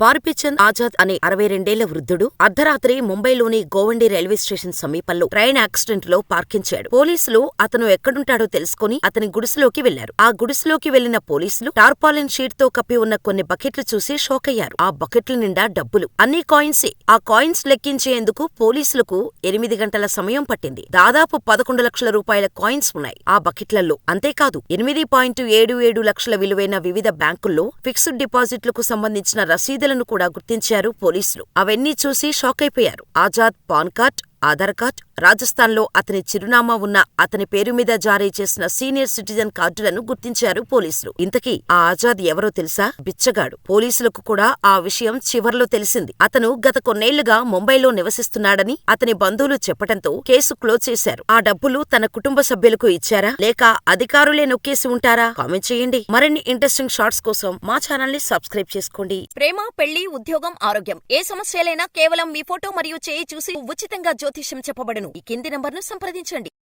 బార్బీచంద్ ఆజాద్ అనే 62 వృద్ధుడు అర్ధరాత్రి ముంబైలోని గోవండి రైల్వే స్టేషన్ సమీపంలో ట్రైన్ యాక్సిడెంట్లో పార్కించాడు. పోలీసులు అతను ఎక్కడుంటాడో తెలుసుకుని అతని గుడిసెలోకి వెళ్లారు. ఆ గుడిసెలోకి వెళ్లిన పోలీసులు టార్పాలిన్ షీట్ తో కప్పి ఉన్న కొన్ని బకెట్లు చూసి షాకయ్యారు. ఆ బకెట్ల నిండా డబ్బులు, అన్ని కాయిన్సే. ఆ కాయిన్స్ లెక్కించేందుకు పోలీసులకు 8 గంటల సమయం పట్టింది. దాదాపు 11 లక్షల రూపాయల కాయిన్స్ ఉన్నాయి ఆ బకెట్లలో. అంతేకాదు 8.77 లక్షల విలువైన వివిధ బ్యాంకుల్లో ఫిక్స్డ్ డిపాజిట్లకు సంబంధించిన రసీదులను కూడా గుర్తించారు పోలీసులు. అవన్నీ చూసి షాకైపోయారు. Azad pan card, Aadhaar card, రాజస్థాన్లో అతని చిరునామా ఉన్న అతని పేరు మీద జారీ చేసిన సీనియర్ సిటిజన్ కార్డులను గుర్తించారు పోలీసులు. ఇంతకీ ఆ ఆజాద్ ఎవరో తెలుసా? బిచ్చగాడు. పోలీసులకు కూడా ఆ విషయం చివర్లో తెలిసింది. అతను గత కొన్నేళ్లుగా ముంబైలో నివసిస్తున్నాడని అతని బంధువులు చెప్పటంతో కేసు క్లోజ్ చేశారు. ఆ డబ్బులు తన కుటుంబ సభ్యులకు ఇచ్చారా లేక అధికారులే నొక్కేసి ఉంటారా? కామెంట్ చేయండి. మరిన్ని ఇంట్రెస్టింగ్ షార్ట్స్ కోసం మా ఛానల్ ని సబ్స్క్రైబ్ చేసుకోండి. ప్రేమ, పెళ్లి, ఉద్యోగం, ఆరోగ్యం ఏ సమస్యలైనా కేవలం మీ ఫోటో మరియు చేయి చూసి ఉచితంగా జ్యోతిష్యం చెప్పబడును. ఈ కింది నంబర్ను సంప్రదించండి.